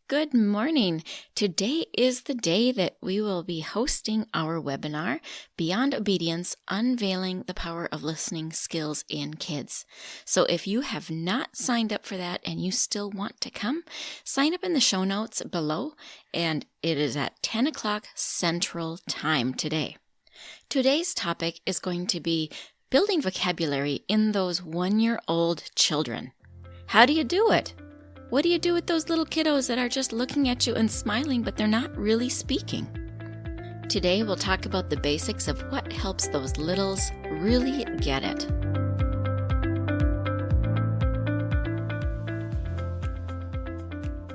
Good morning. Today is the day that we will be hosting our webinar, Beyond Obedience, Unveiling the Power of Listening Skills in Kids. So if you have not signed up for that and you still want to come, sign up in the show notes below, and it is at 10 o'clock Central Time today. Today's topic is going to be building vocabulary in those 1-year-old children. How do you do it? What do you do with those little kiddos that are just looking at you and smiling, but they're not really speaking? Today, we'll talk about the basics of what helps those littles really get it.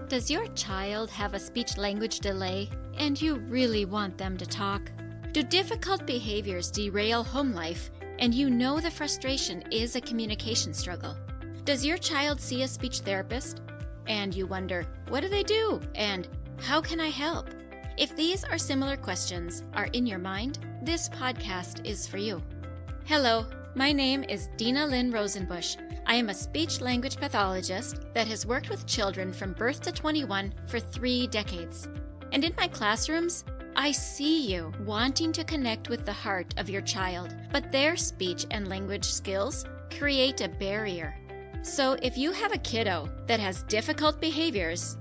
Does your child have a speech-language delay and you really want them to talk? Do difficult behaviors derail home life and you know the frustration is a communication struggle? Does your child see a speech therapist? And you wonder, what do they do? And how can I help? If these or similar questions are in your mind, this podcast is for you. Hello, my name is Dinalynn Rosenbush. I am a speech-language pathologist that has worked with children from birth to 21 for 3 decades. And in my classrooms, I see you wanting to connect with the heart of your child, but their speech and language skills create a barrier. So if you have a kiddo that has difficult behaviors,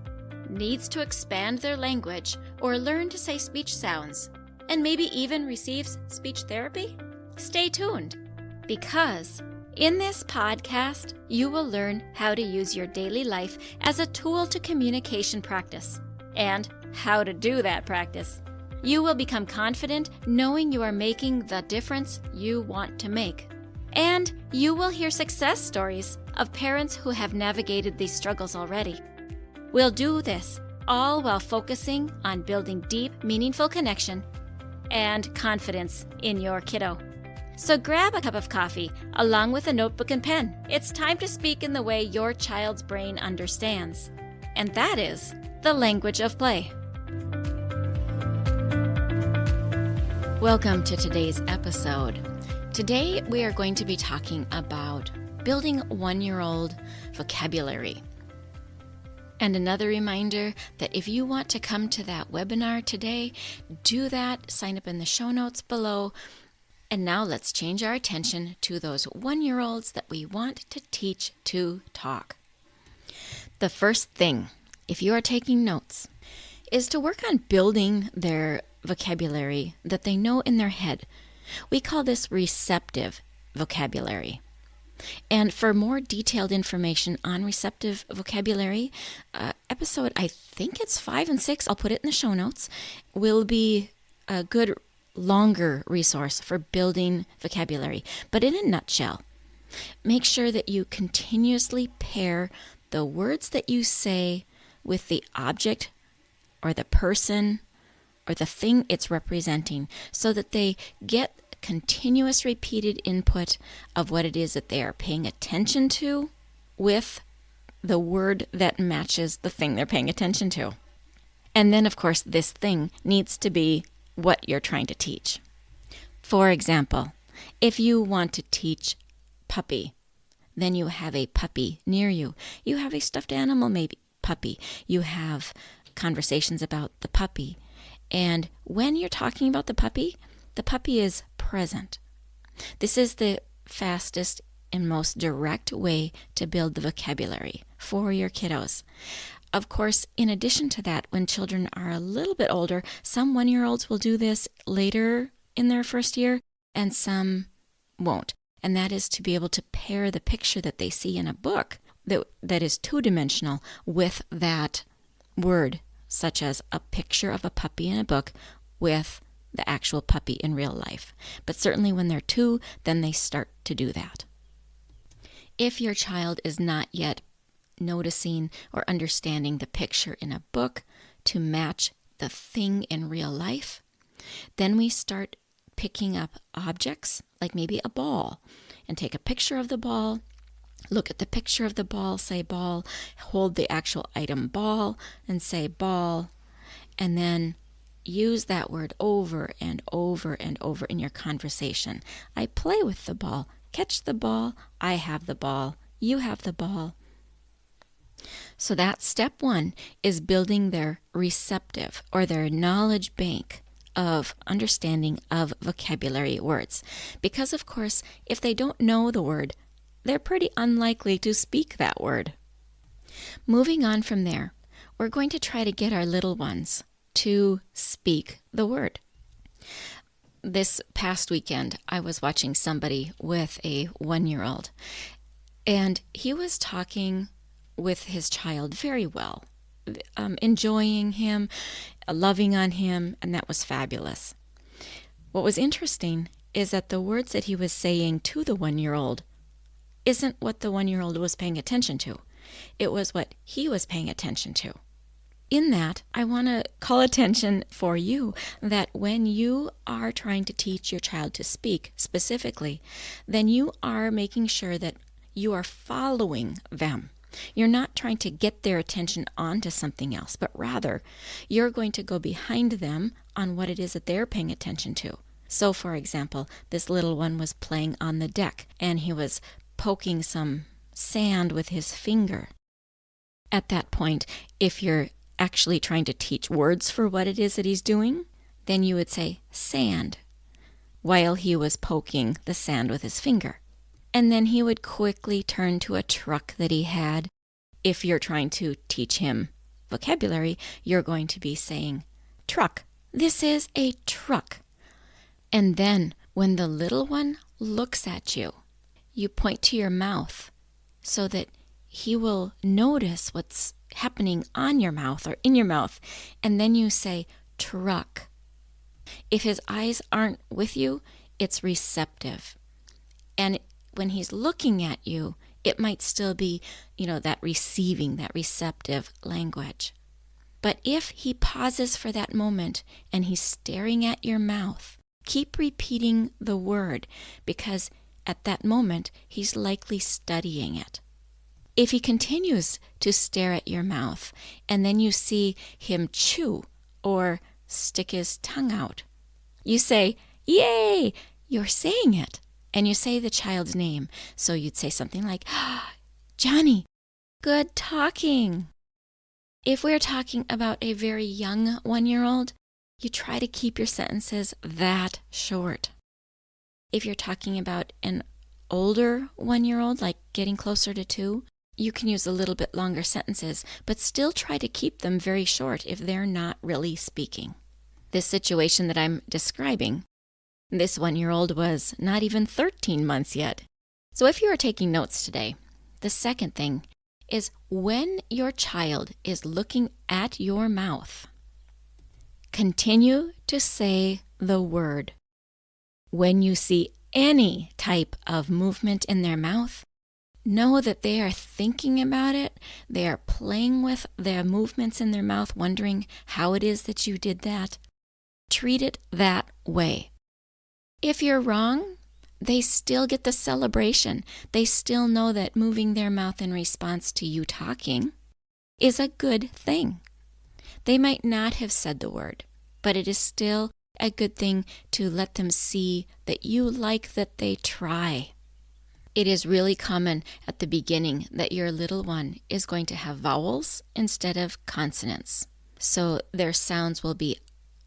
needs to expand their language or learn to say speech sounds, and maybe even receives speech therapy, stay tuned, because in this podcast, you will learn how to use your daily life as a tool to communication practice and how to do that practice. You will become confident knowing you are making the difference you want to make. And you will hear success stories of parents who have navigated these struggles already. We'll do this all while focusing on building deep, meaningful connection and confidence in your kiddo. So grab a cup of coffee along with a notebook and pen. It's time to speak in the way your child's brain understands. And that is the language of play. Welcome to today's episode. Today, we are going to be talking about building 1-year-old vocabulary. And another reminder that if you want to come to that webinar today, do that, sign up in the show notes below. And now let's change our attention to those 1-year-olds that we want to teach to talk. The first thing, if you are taking notes, is to work on building their vocabulary that they know in their head. We call this receptive vocabulary. And for more detailed information on receptive vocabulary, episode, I think it's 5 and 6, I'll put it in the show notes, will be a good longer resource for building vocabulary. But in a nutshell, make sure that you continuously pair the words that you say with the object or the person or the thing it's representing so that they get continuous repeated input of what it is that they are paying attention to with the word that matches the thing they're paying attention to. And then, of course, this thing needs to be what you're trying to teach. For example, if you want to teach puppy, then you have a puppy near you. You have a stuffed animal, maybe puppy. You have conversations about the puppy. And when you're talking about the puppy is present. This is the fastest and most direct way to build the vocabulary for your kiddos. Of course, in addition to that, when children are a little bit older, some 1-year-olds will do this later in their first year and some won't. And that is to be able to pair the picture that they see in a book that is 2-dimensional with that word, such as a picture of a puppy in a book with the actual puppy in real life. But certainly when they're 2, then they start to do that. If your child is not yet noticing or understanding the picture in a book to match the thing in real life, then we start picking up objects, like maybe a ball, and take a picture of the ball, look at the picture of the ball, say ball, hold the actual item ball, and say ball, and then use that word over and over and over in your conversation. I play with the ball. Catch the ball. I have the ball. You have the ball. So that's step one, is building their receptive or their knowledge bank of understanding of vocabulary words. Because of course, if they don't know the word, they're pretty unlikely to speak that word. Moving on from there, we're going to try to get our little ones to speak the word. This past weekend, I was watching somebody with a 1-year-old, and he was talking with his child very well, enjoying him, loving on him, and that was fabulous. What was interesting is that the words that he was saying to the 1-year-old isn't what the 1-year-old was paying attention to. It was what he was paying attention to. In that, I want to call attention for you that when you are trying to teach your child to speak specifically, then you are making sure that you are following them. You're not trying to get their attention onto something else, but rather you're going to go behind them on what it is that they're paying attention to. So, for example, this little one was playing on the deck and he was poking some sand with his finger. At that point, if you're actually trying to teach words for what it is that he's doing, then you would say sand while he was poking the sand with his finger. And then he would quickly turn to a truck that he had. If you're trying to teach him vocabulary, you're going to be saying truck. This is a truck. And then when the little one looks at you, you point to your mouth so that he will notice what's happening on your mouth or in your mouth, and then you say truck. If his eyes aren't with you, it's receptive. And when he's looking at you, it might still be, that receiving, that receptive language. But if he pauses for that moment and he's staring at your mouth, keep repeating the word, because at that moment he's likely studying it. If he continues to stare at your mouth and then you see him chew or stick his tongue out, you say, yay, you're saying it. And you say the child's name. So you'd say something like, Johnny, good talking. If we're talking about a very young 1-year-old, you try to keep your sentences that short. If you're talking about an older 1-year-old, like getting closer to 2, you can use a little bit longer sentences, but still try to keep them very short if they're not really speaking. This situation that I'm describing, this 1-year-old was not even 13 months yet. So if you are taking notes today, the second thing is when your child is looking at your mouth, continue to say the word. When you see any type of movement in their mouth, know that they are thinking about it. They are playing with their movements in their mouth, wondering how it is that you did that. Treat it that way. If you're wrong, they still get the celebration. They still know that moving their mouth in response to you talking is a good thing. They might not have said the word, but it is still a good thing to let them see that you like that they try. It is really common at the beginning that your little one is going to have vowels instead of consonants. So their sounds will be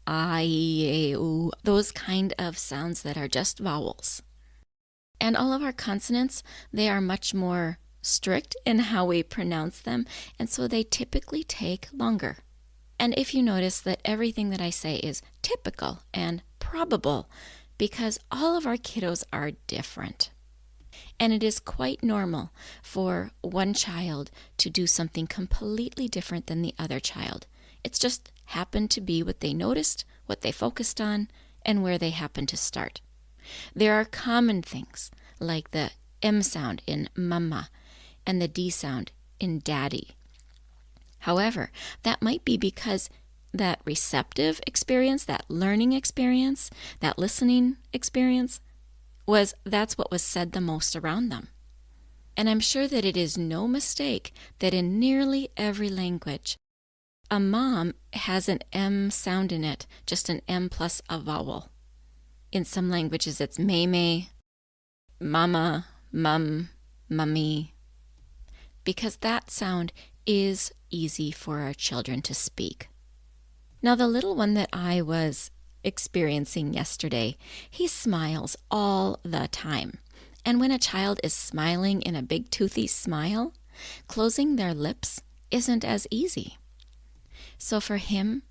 I, E, A, U, those kind of sounds that are just vowels. And all of our consonants, they are much more strict in how we pronounce them, and so they typically take longer. And if you notice that everything that I say is typical and probable, because all of our kiddos are different. And it is quite normal for one child to do something completely different than the other child. It's just happened to be what they noticed, what they focused on, and where they happened to start. There are common things like the M sound in mama and the D sound in daddy. However, that might be because that receptive experience, that learning experience, that listening experience, that's what was said the most around them. And I'm sure that it is no mistake that in nearly every language, a mom has an M sound in it, just an M plus a vowel. In some languages, it's meme, mama, mum, mummy, because that sound is easy for our children to speak. Now, the little one that I was experiencing yesterday, he smiles all the time. And when a child is smiling in a big toothy smile, closing their lips isn't as easy. So for him,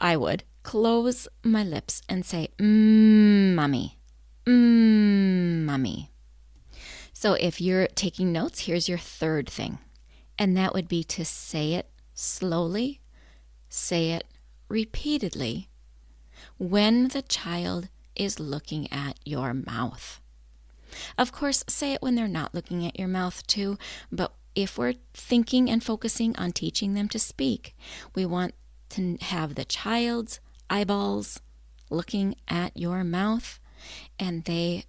I would close my lips and say, mommy, mommy. So if you're taking notes, here's your third thing. And that would be to say it slowly, say it repeatedly when the child is looking at your mouth. Of course, say it when they're not looking at your mouth too, but if we're thinking and focusing on teaching them to speak, we want to have the child's eyeballs looking at your mouth, and they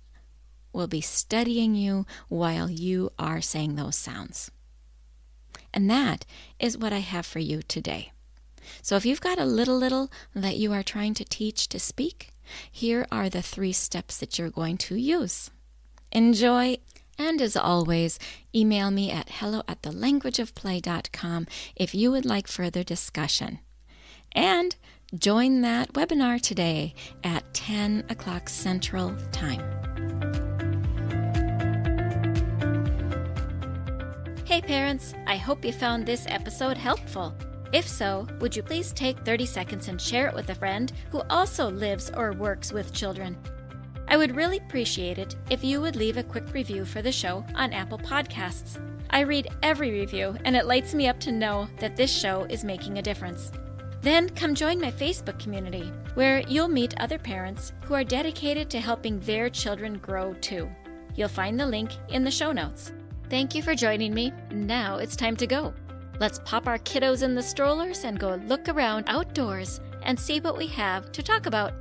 will be studying you while you are saying those sounds. And that is what I have for you today. So if you've got a little that you are trying to teach to speak, here are the 3 steps that you're going to use. Enjoy, and as always, email me at hello@thelanguageofplay.com if you would like further discussion. And join that webinar today at 10 o'clock Central Time. Hey parents, I hope you found this episode helpful. If so, would you please take 30 seconds and share it with a friend who also lives or works with children? I would really appreciate it if you would leave a quick review for the show on Apple Podcasts. I read every review, and it lights me up to know that this show is making a difference. Then come join my Facebook community, where you'll meet other parents who are dedicated to helping their children grow too. You'll find the link in the show notes. Thank you for joining me. Now it's time to go. Let's pop our kiddos in the strollers and go look around outdoors and see what we have to talk about.